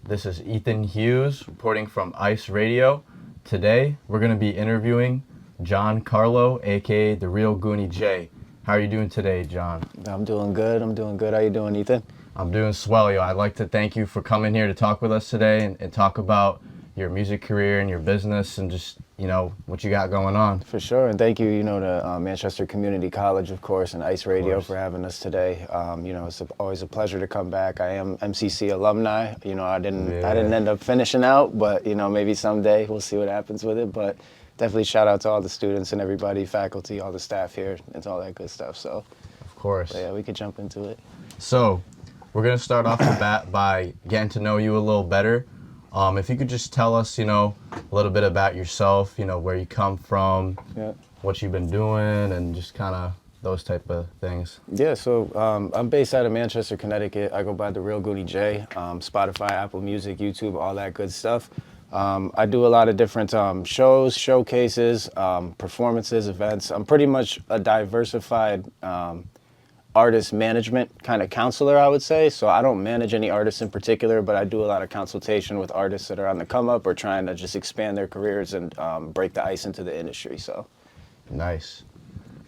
This is Ethan Hughes reporting from ICERADIO. Today, we're going to be interviewing John Carlo, aka the Real Goonie Jay. How are you doing today, John? I'm doing good. How you doing, Ethan? I'm doing swell, yo. I'd like to thank you for coming here to talk with us today and talk about your music career and your business and just, what you got going on. For sure, and thank you, to Manchester Community College, of course, and ICERADIO for having us today. It's always a pleasure to come back. I am MCC alumni. I didn't end up finishing out, but maybe someday we'll see what happens with it. But definitely shout out to all the students and everybody, faculty, all the staff here, and all that good stuff. So, of course, yeah, we could jump into it. So, we're gonna start off the bat by getting to know you a little better. If you could just tell us, a little bit about yourself, where you come from, what you've been doing, and just kind of those type of things. Yeah, so I'm based out of Manchester, Connecticut. I go by the Real Goonie Jay, Spotify, Apple Music, YouTube, all that good stuff. I do a lot of different shows, showcases, performances, events. I'm pretty much a diversified artist management kind of counselor, I would say. So I don't manage any artists in particular, but I do a lot of consultation with artists that are on the come up or trying to just expand their careers and break the ice into the industry. So nice.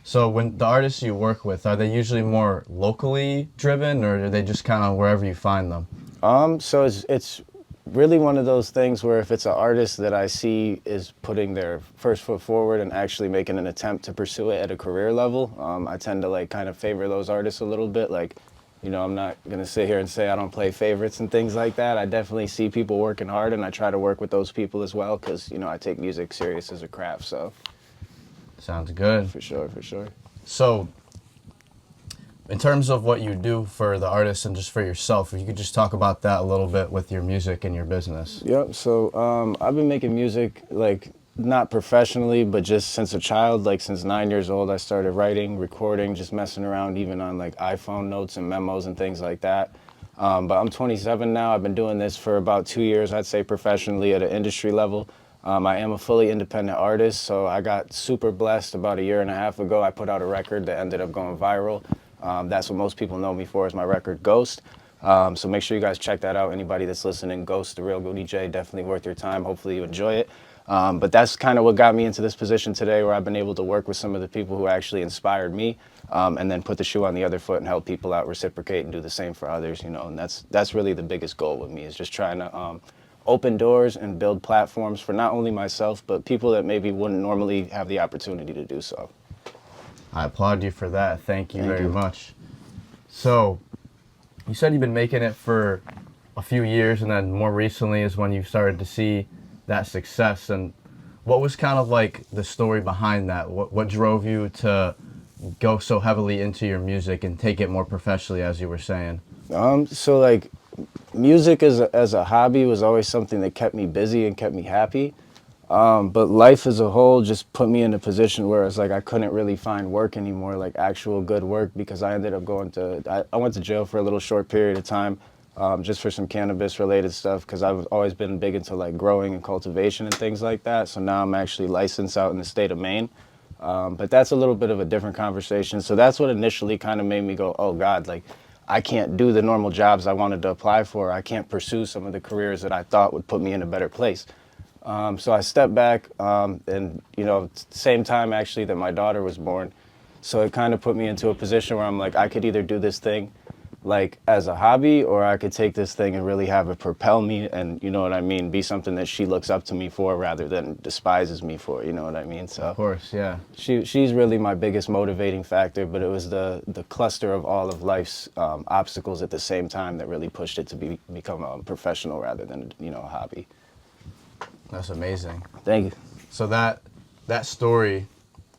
So when the artists you work with, are they usually more locally driven, or are they just kind of wherever you find them? So it's really one of those things where if it's an artist that I see is putting their first foot forward and actually making an attempt to pursue it at a career level, I tend to kind of favor those artists a little bit. I'm not going to sit here and say I don't play favorites and things like that. I definitely see people working hard, and I try to work with those people as well because, I take music serious as a craft. So sounds good. For sure. So in terms of what you do for the artists and just for yourself, if you could just talk about that a little bit with your music and your business. Yep, so I've been making music, not professionally, but just since a child, since 9 years old, I started writing, recording, just messing around even on iPhone notes and memos and things like that. But I'm 27 now. I've been doing this for about 2 years, I'd say professionally at an industry level. I am a fully independent artist, so I got super blessed about 1.5 years ago. I put out a record that ended up going viral. That's what most people know me for, is my record Ghost. So make sure you guys check that out. Anybody that's listening, Ghost, the Real Goonie Jay, definitely worth your time. Hopefully you enjoy it. But that's kind of what got me into this position today, where I've been able to work with some of the people who actually inspired me, and then put the shoe on the other foot and help people out, reciprocate, and do the same for others. And that's really the biggest goal with me, is just trying to open doors and build platforms for not only myself, but people that maybe wouldn't normally have the opportunity to do so. I applaud you for that. Thank you very much. So, you said you've been making it for a few years, and then more recently is when you started to see that success. And what was kind of the story behind that? What drove you to go so heavily into your music and take it more professionally, as you were saying? Music as a hobby was always something that kept me busy and kept me happy. But life as a whole just put me in a position where it's I couldn't really find work anymore, actual good work, because I ended up I went to jail for a little short period of time, just for some cannabis related stuff, because I've always been big into growing and cultivation and things like that. So now I'm actually licensed out in the state of Maine. But that's a little bit of a different conversation. So that's what initially kind of made me go, oh God, I can't do the normal jobs I wanted to apply for. I can't pursue some of the careers that I thought would put me in a better place. So I stepped back, and, same time actually that my daughter was born. So it kind of put me into a position where I'm I could either do this thing as a hobby, or I could take this thing and really have it propel me and, be something that she looks up to me for rather than despises me for, you know what I mean? So of course, yeah. She's really my biggest motivating factor, but it was the cluster of all of life's obstacles at the same time that really pushed it to become a professional rather than, a hobby. That's amazing. Thank you. So that story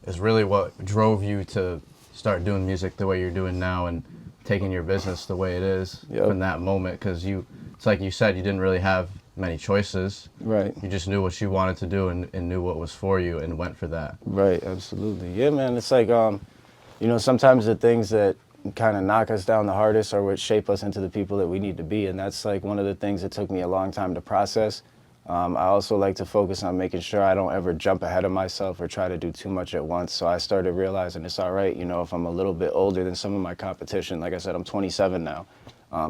is really what drove you to start doing music the way you're doing now and taking your business the way it is in that moment, because it's like you said, you didn't really have many choices. Right. You just knew what you wanted to do and knew what was for you and went for that. Right, absolutely. Yeah, man, it's sometimes the things that kind of knock us down the hardest are what shape us into the people that we need to be, and that's one of the things that took me a long time to process. I also like to focus on making sure I don't ever jump ahead of myself or try to do too much at once. So I started realizing it's all right, if I'm a little bit older than some of my competition. Like I said, I'm 27 now.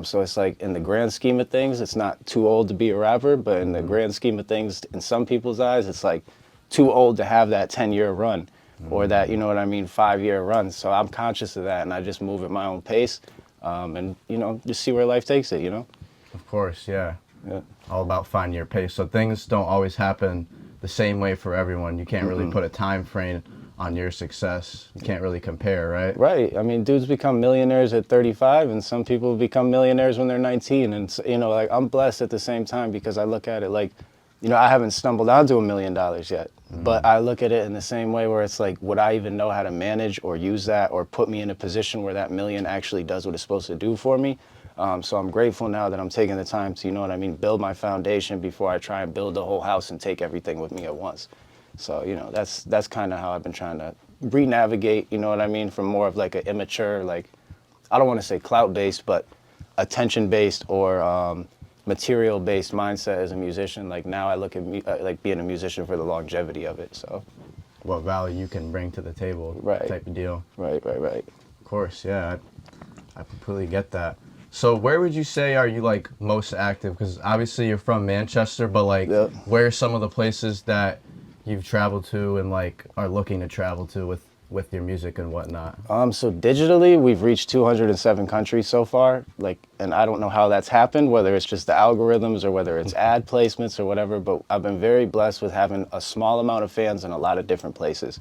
So it's like in the grand scheme of things, it's not too old to be a rapper, but in the grand scheme of things, in some people's eyes, it's like too old to have that 10-year run or that, you know what I mean, 5-year run. So I'm conscious of that, and I just move at my own pace and, you know, just see where life takes it, you know? Of course, yeah. Yeah. All about finding your pace. So things don't always happen the same way for everyone. You can't really put a time frame on your success. You can't really compare, right? Right. I mean, dudes become millionaires at 35, and some people become millionaires when they're 19. And, you know, like, I'm blessed at the same time because I look at it like, you know, I haven't stumbled onto $1 million yet, but I look at it in the same way where it's like, would I even know how to manage or use that or put me in a position where that million actually does what it's supposed to do for me? So I'm grateful now that I'm taking the time to, you know what I mean, build my foundation before I try and build the whole house and take everything with me at once. So, you know, that's kind of how I've been trying to re-navigate, you know what I mean, from more of like an immature, like, I don't want to say clout-based, but attention-based or material-based mindset as a musician. Like, now I look at like being a musician for the longevity of it, so. What value you can bring to the table, Right. type of deal. Right. Of course, yeah, I completely get that. So where would you say are you like most active? Because obviously you're from Manchester, but like where are some of the places that you've traveled to and like are looking to travel to with your music and whatnot? So digitally, we've reached 207 countries so far. Like, and I don't know how that's happened, whether it's just the algorithms or whether it's ad placements or whatever, but I've been very blessed with having a small amount of fans in a lot of different places.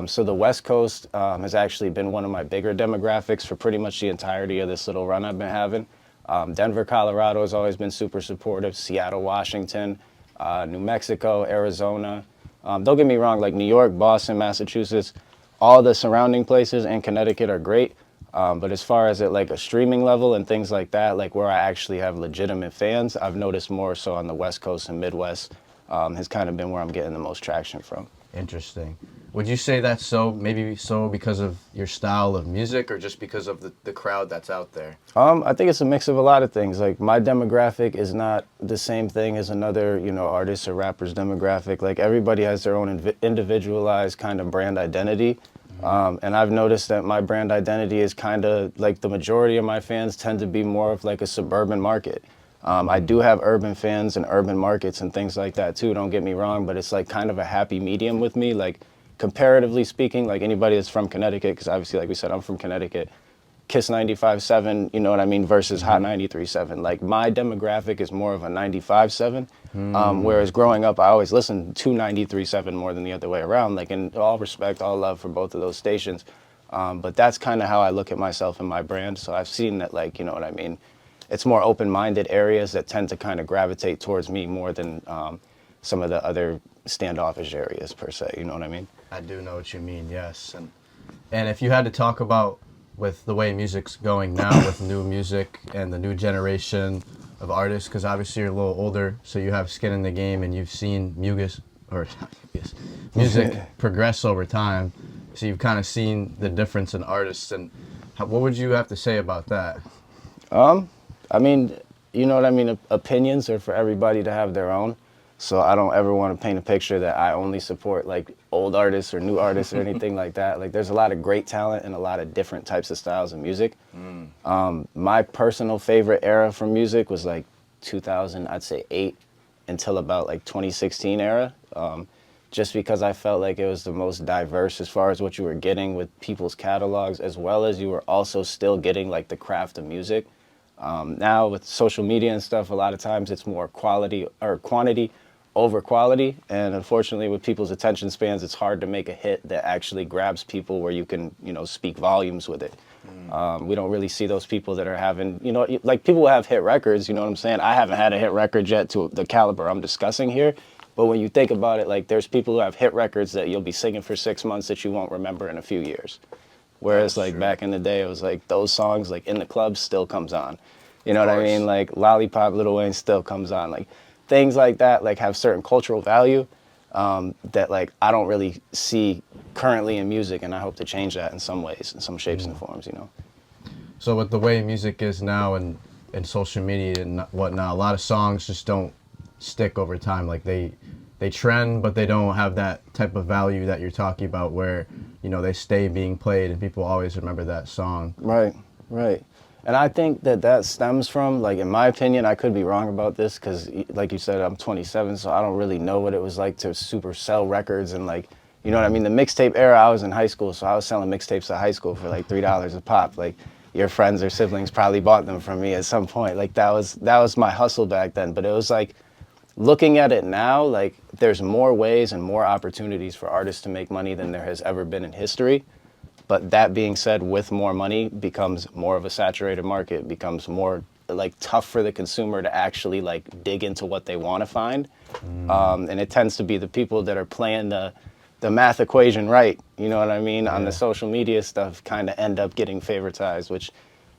So the West Coast has actually been one of my bigger demographics for pretty much the entirety of this little run I've been having. Denver, Colorado has always been super supportive. Seattle, Washington, New Mexico, Arizona. Don't get me wrong, like New York, Boston, Massachusetts, all the surrounding places and Connecticut are great. But as far as at like a streaming level and things like that, like where I actually have legitimate fans, I've noticed more so on the West Coast and Midwest has kind of been where I'm getting the most traction from. Interesting. Would you say that's so, maybe so because of your style of music or just because of the crowd that's out there? I think it's a mix of a lot of things. Like, my demographic is not the same thing as another, you know, artist or rapper's demographic. Like, everybody has their own individualized kind of brand identity. And I've noticed that my brand identity is kind of like the majority of my fans tend to be more of like a suburban market. I do have urban fans and urban markets and things like that too, don't get me wrong, but it's like kind of a happy medium with me. Like, comparatively speaking, like anybody that's from Connecticut, because obviously, like we said, I'm from Connecticut, Kiss 95.7, you know what I mean, versus Hot 93.7. Like, my demographic is more of a 95.7, whereas growing up, I always listened to 93.7 more than the other way around. Like, in all respect, all love for both of those stations. But that's kind of how I look at myself and my brand. So I've seen that, like, you know what I mean, it's more open-minded areas that tend to kind of gravitate towards me more than some of the other standoffish areas, per se, you know what I mean? I do know what you mean, yes. And if you had to talk about with the way music's going now with new music and the new generation of artists, because obviously you're a little older, so you have skin in the game and you've seen music progress over time. So you've kind of seen the difference in artists. And what would you have to say about that? I mean, you know what I mean? Opinions are for everybody to have their own. So I don't ever want to paint a picture that I only support like old artists or new artists or anything like that. Like, there's a lot of great talent and a lot of different types of styles of music. My personal favorite era from music was like 2000, I'd say 8 until about like 2016 era. Just because I felt like it was the most diverse as far as what you were getting with people's catalogs, as well as you were also still getting like the craft of music. Now with social media and stuff, a lot of times it's more quality or quantity over quality, and unfortunately with people's attention spans, it's hard to make a hit that actually grabs people where you can, you know, speak volumes with it. We don't really see those people that are having, you know, like people who have hit records, you know what I'm saying? I haven't had a hit record yet to the caliber I'm discussing here, but when you think about it, like, there's people who have hit records that you'll be singing for 6 months that you won't remember in a few years. Whereas that's like true. Back in the day, it was like those songs like In the Club still comes on. You know what I mean? Like Lollipop, Lil Wayne still comes on. Like, things like that like have certain cultural value that like I don't really see currently in music, and I hope to change that in some ways, in some shapes and forms, you know. So with the way music is now and social media and whatnot, a lot of songs just don't stick over time. Like they trend, but they don't have that type of value that you're talking about where, you know, they stay being played and people always remember that song. Right. And I think that stems from, like, in my opinion, I could be wrong about this because, like you said, I'm 27, so I don't really know what it was like to super sell records and, like, you know what I mean? The mixtape era, I was in high school, so I was selling mixtapes at high school for like $3 a pop. Like, your friends or siblings probably bought them from me at some point. Like, that was my hustle back then. But it was like, looking at it now, like, there's more ways and more opportunities for artists to make money than there has ever been in history. But that being said, with more money becomes more of a saturated market, becomes more like tough for the consumer to actually like dig into what they want to find. And it tends to be the people that are playing the math equation right, you know what I mean, on the social media stuff kind of end up getting favoritized, which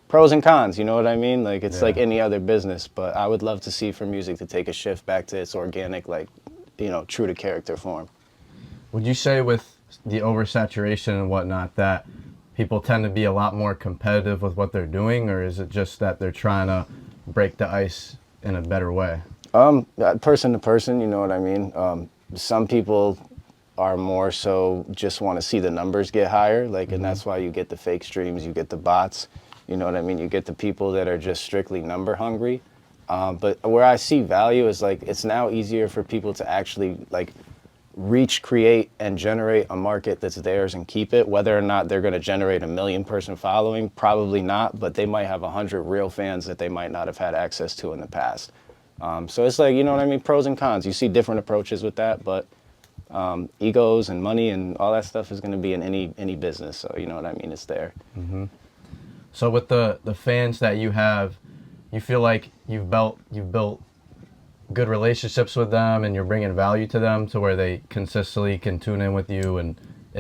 pros and cons, you know what I mean? Like, it's like any other business, but I would love to see for music to take a shift back to its organic, like, you know, true to character form. Would you say with the oversaturation and whatnot that people tend to be a lot more competitive with what they're doing, or is it just that they're trying to break the ice in a better way? Person to person, you know what I mean? Some people are more so just want to see the numbers get higher, like, and that's why you get the fake streams, you get the bots, you know what I mean? You get the people that are just strictly number hungry. But where I see value is, like, it's now easier for people to actually, like, reach, create, and generate a market that's theirs and keep it. Whether or not they're going to generate 1 million person following, probably not, but they might have 100 real fans that they might not have had access to in the past. So it's like, you know what I mean, pros and cons. You see different approaches with that, but egos and money and all that stuff is going to be in any business. So you know what I mean, it's there. So with the fans that you have, you feel like you've built good relationships with them and you're bringing value to them to where they consistently can tune in with you and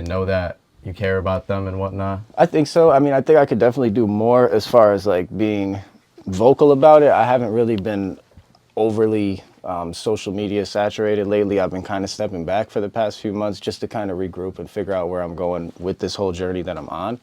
know that you care about them and whatnot? I think so. I mean, I think I could definitely do more as far as like being vocal about it. I haven't really been overly social media saturated lately. I've been kind of stepping back for the past few months just to kind of regroup and figure out where I'm going with this whole journey that I'm on.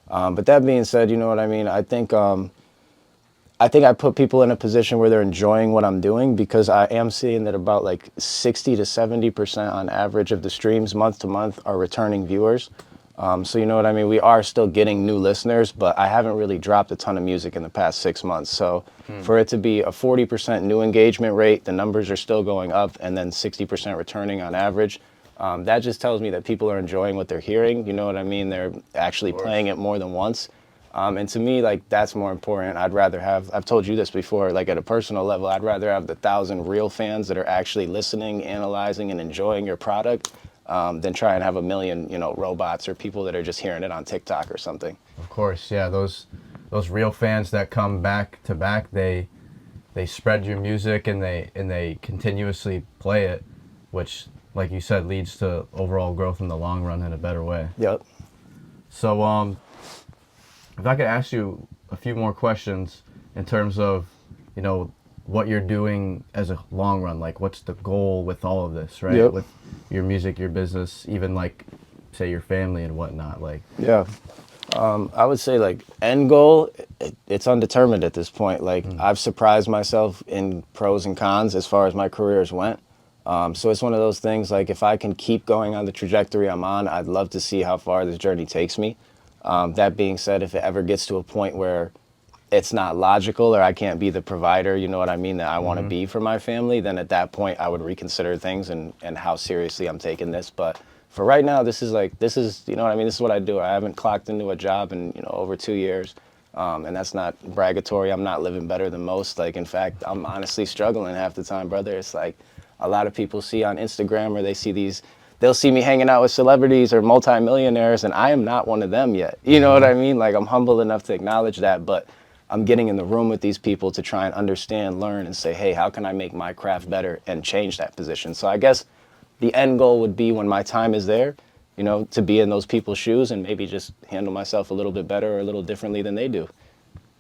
But that being said, you know what I mean? I think I put people in a position where they're enjoying what I'm doing, because I am seeing that about like 60 to 70% on average of the streams month to month are returning viewers. So you know what I mean? We are still getting new listeners, but I haven't really dropped a ton of music in the past 6 months. So for it to be a 40% new engagement rate, the numbers are still going up, and then 60% returning on average. That just tells me that people are enjoying what they're hearing. You know what I mean? They're actually playing it more than once. And to me, like, that's more important. I'd rather have, I've told you this before, like at a personal level, I'd rather have the 1,000 real fans that are actually listening, analyzing, and enjoying your product than try and have 1 million, you know, robots or people that are just hearing it on TikTok or something. Of course, yeah. Those real fans that come back to back, they spread your music and they continuously play it, which, like you said, leads to overall growth in the long run in a better way. Yep. So, if I could ask you a few more questions in terms of, you know, what you're doing as a long run, like what's the goal with all of this, right? Yep. With your music, your business, even like, say, your family and whatnot, like. Yeah. I would say, like, end goal, it's undetermined at this point. Like, I've surprised myself in pros and cons as far as my careers went. So it's one of those things, like, if I can keep going on the trajectory I'm on, I'd love to see how far this journey takes me. That being said, if it ever gets to a point where it's not logical or I can't be the provider, you know what I mean, that I want to be for my family, then at that point I would reconsider things and how seriously I'm taking this. But for right now, this is, you know what I mean, this is what I do. I haven't clocked into a job in, you know, over 2 years. And that's not bragatory. I'm not living better than most. Like, in fact, I'm honestly struggling half the time, brother. It's like a lot of people see on Instagram, or they see they'll see me hanging out with celebrities or multimillionaires, and I am not one of them yet. You know what I mean? Like, I'm humble enough to acknowledge that, but I'm getting in the room with these people to try and understand, learn, and say, hey, how can I make my craft better and change that position? So I guess the end goal would be, when my time is there, you know, to be in those people's shoes and maybe just handle myself a little bit better or a little differently than they do.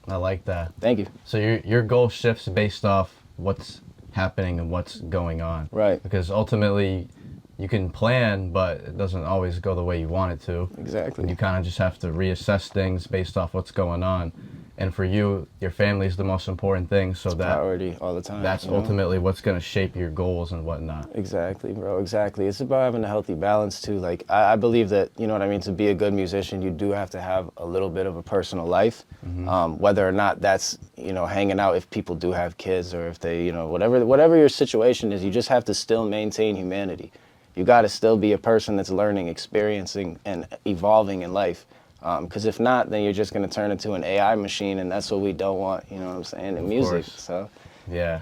I like that. Thank you. So your goal shifts based off what's happening and what's going on. Right. Because ultimately you can plan, but it doesn't always go the way you want it to. Exactly. And you kind of just have to reassess things based off what's going on. and for you, your family is the most important thing. So that Priority all the time. that's you know? ultimately what's going to shape your goals and whatnot. Exactly, bro. Exactly. It's about having a healthy balance too. Like I believe that, you know what I mean, to be a good musician, you do have to have a little bit of a personal life. Whether or not that's, you know, hanging out if people do have kids or if they, you know, whatever your situation is, you just have to still maintain humanity. You got to still be a person that's learning, experiencing, and evolving in life. Because if not, then you're just going to turn into an AI machine, and that's what we don't want, you know what I'm saying, in music. Course. So, Yeah.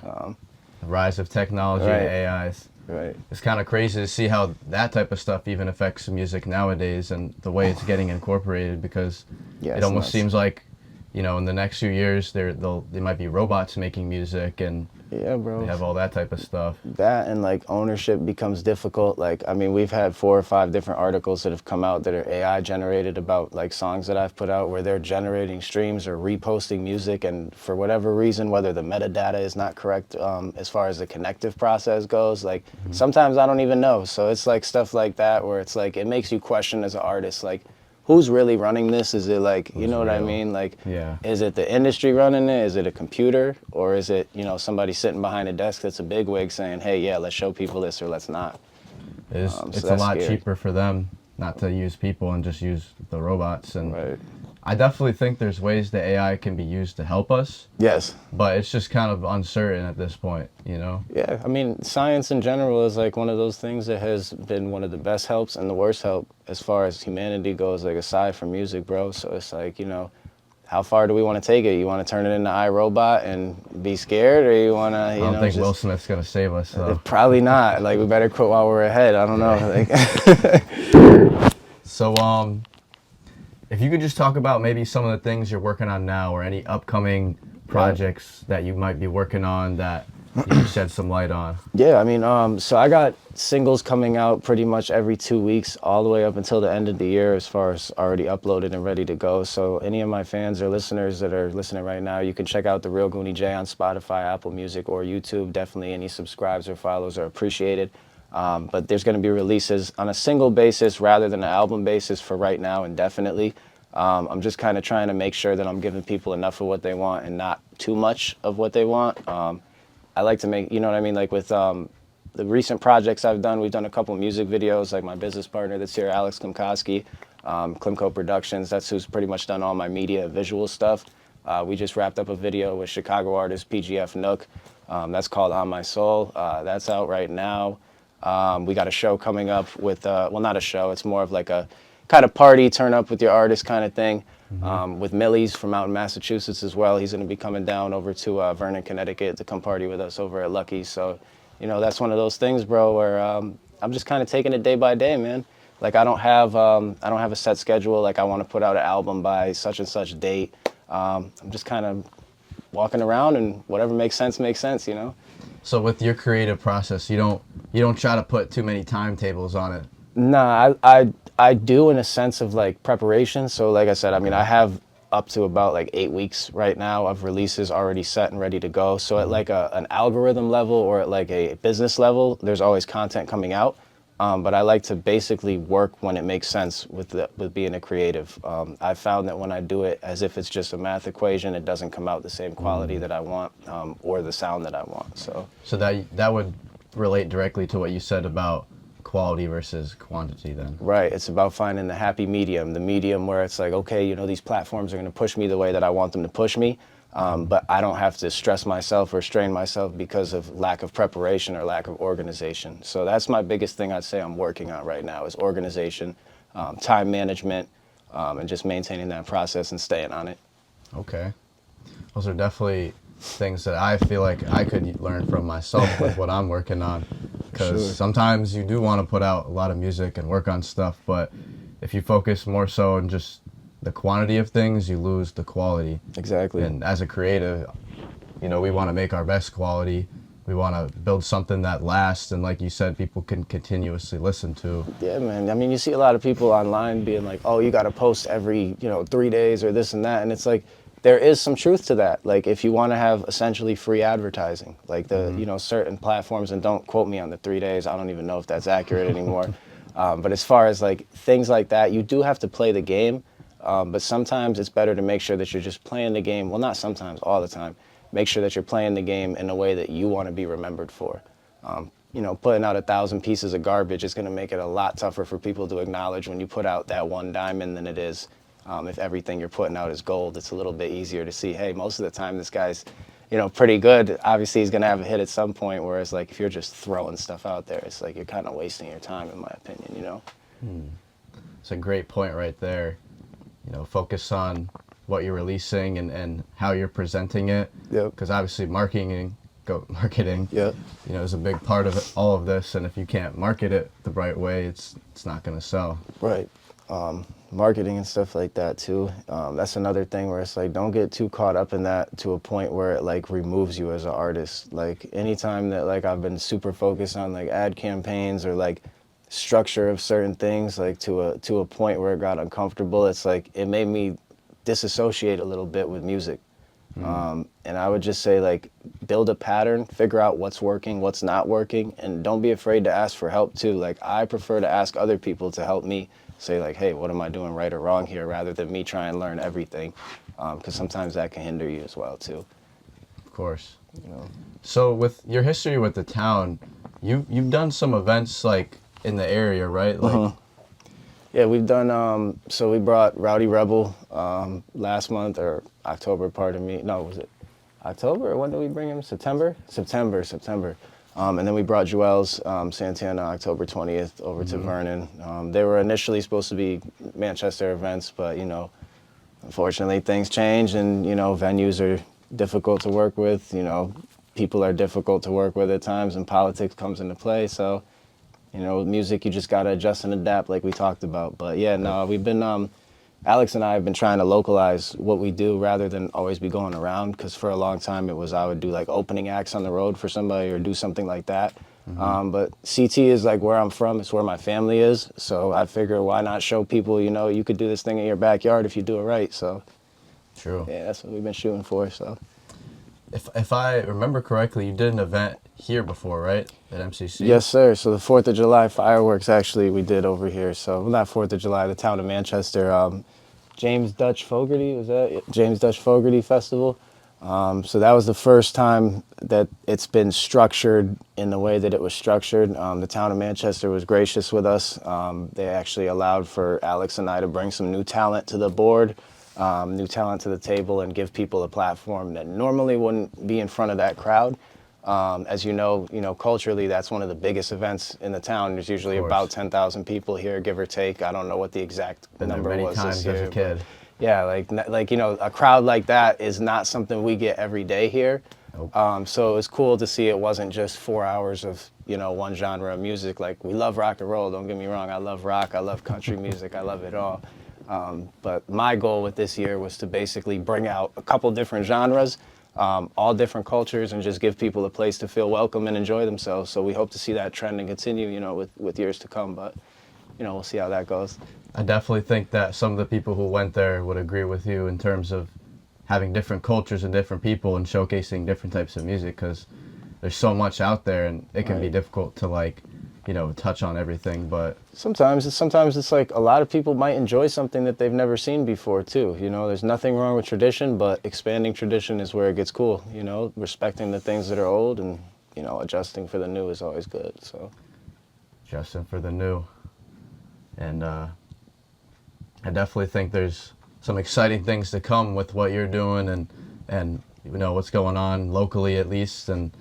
The rise of technology Right. and AIs. right. It's kind of crazy to see how that type of stuff even affects music nowadays and the way it's getting incorporated, because Yeah, it it's almost nuts. seems like, you know, in the next few years there might be robots making music, and Yeah, bro. they have all that type of stuff. That and like ownership becomes difficult. Like, I mean, we've had 4 or 5 different articles that have come out that are AI generated about like songs that I've put out where they're generating streams or reposting music, and for whatever reason, whether the metadata is not correct as far as the connective process goes, like sometimes I don't even know. So it's like stuff like that where it's like it makes you question as an artist, like who's really running this? Is it like, you know what I real? mean? Like, Yeah. is it the industry running it? Is it a computer? Or is it, you know, somebody sitting behind a desk that's a bigwig saying, hey, yeah, let's show people this or let's not? It's So a that's lot scary. cheaper for them not to use people and just use the robots. And Right. I definitely think there's ways that AI can be used to help us, Yes. but it's just kind of uncertain at this point, you know? Yeah, I mean, science in general is like one of those things that has been one of the best helps and the worst help as far as humanity goes, like aside from music, bro. So it's like, you know, how far do we want to take it? You want to turn it into iRobot and be scared, or you want to, I you don't know, think just Will Smith's gonna save us, though. probably not. Like, we better quit while we're ahead. I don't know. Like, So, if you could just talk about maybe some of the things you're working on now, or any upcoming projects that you might be working on that you can shed some light on. yeah, I mean, so I got singles coming out pretty much every 2 weeks, all the way up until the end of the year, as far as already uploaded and ready to go. So any of my fans or listeners that are listening right now, you can check out the Real Goonie Jay on Spotify, Apple Music, or YouTube. Definitely any subscribes or follows are appreciated. But there's going to be releases on a single basis rather than an album basis for right now, indefinitely. I'm just kind of trying to make sure that I'm giving people enough of what they want and not too much of what they want. I like to make, you know what I mean, like with the recent projects I've done, we've done a couple music videos, like my business partner that's here, Alex Klimkoski, Klimko Productions, that's who's pretty much done all my media and visual stuff. We just wrapped up a video with Chicago artist PGF Nook, that's called On My Soul, that's out right now. We got a show coming up with, well, not a show, it's more of like a kind of party, turn up with your artist kind of thing. With Millie's from out in Massachusetts as well. He's going to be coming down over to Vernon, Connecticut to come party with us over at Lucky's. So, you know, that's one of those things, bro, where I'm just kind of taking it day by day, man. Like I don't have a set schedule. Like I want to put out an album by such and such date. I'm just kind of walking around, and whatever makes sense, you know? So with your creative process, you don't try to put too many timetables on it. Nah, I do in a sense of like preparation. So like I said, I mean, I have up to about like 8 weeks right now of releases already set and ready to go. So at like an algorithm level or at like a business level, there's always content coming out. But I like to basically work when it makes sense with being a creative. I found that when I do it as if it's just a math equation, it doesn't come out the same quality that I want or the sound that I want. So that would relate directly to what you said about quality versus quantity then. right, it's about finding the happy medium, the medium where it's like, okay, you know, these platforms are going to push me the way that I want them to push me, but I don't have to stress myself or strain myself because of lack of preparation or lack of organization. So that's my biggest thing I'd say I'm working on right now is organization, time management, and just maintaining that process and staying on it. Okay. Those are definitely things that I feel like I could learn from myself with what I'm working on. Because sometimes you do want to put out a lot of music and work on stuff, but if you focus more so on just the quantity of things, you lose the quality. Exactly. And as a creative, you know, we want to make our best quality. We want to build something that lasts, and like you said, people can continuously listen to. Yeah, man. I mean, you see a lot of people online being like, oh, you got to post every, 3 days or this and that. And it's like, there is some truth to that. Like, if you want to have essentially free advertising, like the, certain platforms, and don't quote me on the 3 days, I don't even know if that's accurate anymore. But as far as like things like that, you do have to play the game But sometimes it's better to make sure that you're just playing the game. Well, not sometimes, all the time. Make sure that you're playing the game in a way that you want to be remembered for. You know, putting out 1,000 pieces of garbage is going to make it a lot tougher for people to acknowledge when you put out that one diamond than it is if everything you're putting out is gold. It's a little bit easier to see, hey, most of the time this guy's, you know, pretty good. Obviously, he's going to have a hit at some point, whereas, like, if you're just throwing stuff out there, it's like you're kind of wasting your time, in my opinion, you know? It's a great point right there. You know, focus on what you're releasing and how you're presenting it. Yep. Because obviously marketing, Yep. you know, is a big part of all of this. And if you can't market it the right way, it's not going to sell. Right. Marketing and stuff like that too. That's another thing where it's like, don't get too caught up in that to a point where it like removes you as an artist. Like anytime that like I've been super focused on like ad campaigns or like structure of certain things, like to a point where it got uncomfortable, it's like it made me disassociate a little bit with music. And I would just say, like, build a pattern, figure out what's working, what's not working, and don't be afraid to ask for help too. Like, I prefer to ask other people to help me say, like, hey, what am I doing right or wrong here, rather than me try and learn everything, because sometimes that can hinder you as well too. Of course. You know. So with your history with the town, you've done some events like in the area, right? Like, Yeah, we've done, so we brought Rowdy Rebel last month, or October, pardon me. No, was it October, or when did we bring him? September. And then we brought Joel's Santana October 20th over to Vernon. They were initially supposed to be Manchester events, but, you know, unfortunately things change, and, you know, venues are difficult to work with, you know, people are difficult to work with at times, and politics comes into play, so... You know, with music, you just got to adjust and adapt like we talked about. But yeah, no, we've been, Alex and I have been trying to localize what we do rather than always be going around, because for a long time it was I would do like opening acts on the road for somebody or do something like that. But CT is like where I'm from, it's where my family is. So I figure why not show people, you know, you could do this thing in your backyard if you do it right. So true. Yeah, that's what we've been shooting for, so. If I remember correctly, you did an event here before, right? At MCC? Yes, sir. So the 4th of July fireworks actually we did over here. So well, not 4th of July, the town of Manchester. James Dutch Fogarty, was that it? James Dutch Fogarty Festival. So that was the first time that it's been structured in the way that it was structured. The town of Manchester was gracious with us. They actually allowed for Alex and I to bring some new talent to the board. New talent to the table, and give people a platform that normally wouldn't be in front of that crowd. As you know, culturally, that's one of the biggest events in the town. There's usually about 10,000 people here, give or take. I don't know what the exact number was this year. As a kid. Yeah, like you know, a crowd like that is not something we get every day here. Nope. So it was cool to see it wasn't just 4 hours of, you know, one genre of music. Like, we love rock and roll, don't get me wrong. I love rock, I love country music, I love it all. But my goal with this year was to basically bring out a couple different genres, all different cultures, and just give people a place to feel welcome and enjoy themselves. So we hope to see that trend and continue, you know, with years to come. But, you know, we'll see how that goes. I definitely think that some of the people who went there would agree with you in terms of having different cultures and different people and showcasing different types of music, because there's so much out there, and it can be difficult to, like, you know, touch on everything. But sometimes it's like a lot of people might enjoy something that they've never seen before too. You know, there's nothing wrong with tradition, but expanding tradition is where it gets cool. You know, respecting the things that are old, and, you know, adjusting for the new is always good. So adjusting for the new. And I definitely think there's some exciting things to come with what you're doing, and you know what's going on locally at least, and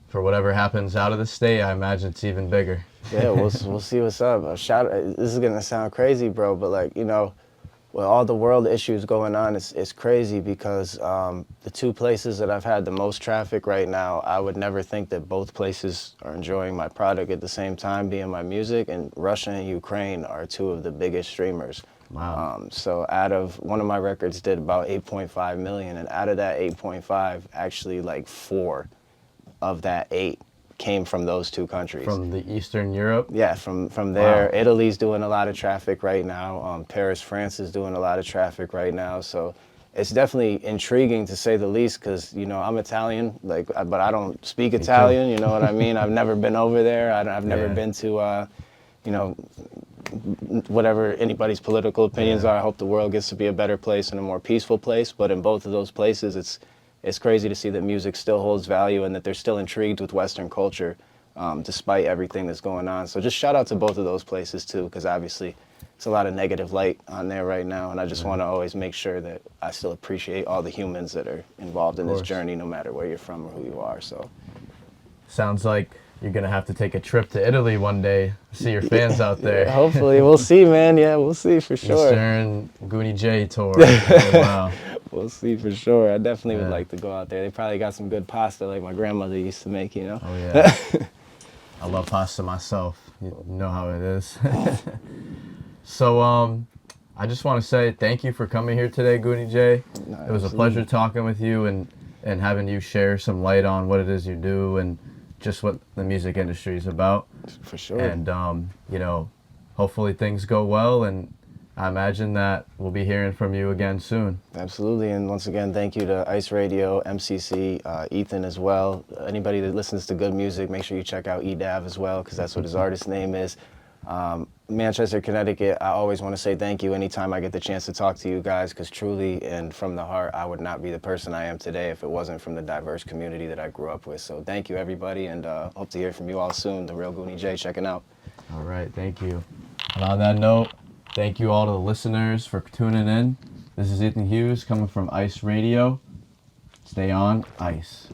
for whatever happens out of the state, I imagine it's even bigger. Yeah, we'll see what's up. This is gonna sound crazy, bro, but, like, you know, with all the world issues going on, it's crazy, because the two places that I've had the most traffic right now, I would never think that both places are enjoying my product at the same time, being my music, and Russia and Ukraine are two of the biggest streamers. Wow. So out of, one of my records did about 8.5 million, and out of that 8.5, actually like 4 of that 8 came from those two countries. From the Eastern Europe? Yeah, from there. Wow. Italy's doing a lot of traffic right now. Paris, France is doing a lot of traffic right now. So it's definitely intriguing, to say the least, because, you know, I'm Italian, like, but I don't speak Italian, you know what I mean? I've never been over there. I've never been to, you know, whatever anybody's political opinions are, I hope the world gets to be a better place and a more peaceful place. But in both of those places, it's crazy to see that music still holds value and that they're still intrigued with Western culture, despite everything that's going on. So just shout out to both of those places too, because obviously it's a lot of negative light on there right now, and I just want to always make sure that I still appreciate all the humans that are involved in this journey, no matter where you're from or who you are. So sounds like you're gonna have to take a trip to Italy one day, see your fans out there. Yeah, hopefully, we'll see, man. Yeah, we'll see for sure. Eastern Goonie Jay tour. Oh, wow. We'll see for sure. I definitely would like to go out there. They probably got some good pasta like my grandmother used to make, you know? Oh, yeah. I love pasta myself. You know how it is. So, I just want to say thank you for coming here today, Goonie Jay. No, it was a pleasure talking with you and having you share some light on what it is you do and just what the music industry is about. For sure. And, you know, hopefully things go well, and I imagine that we'll be hearing from you again soon. Absolutely, and once again, thank you to ICERADIO, MCC, Ethan as well. Anybody that listens to good music, make sure you check out Edav as well, because that's what his artist name is. Manchester, Connecticut, I always want to say thank you anytime I get the chance to talk to you guys, because truly and from the heart, I would not be the person I am today if it wasn't from the diverse community that I grew up with. So thank you, everybody, and hope to hear from you all soon. The Real Goonie Jay checking out. All right, thank you. And on that note, thank you all to the listeners for tuning in. This is Ethan Hughes coming from ICE Radio. Stay on ICE.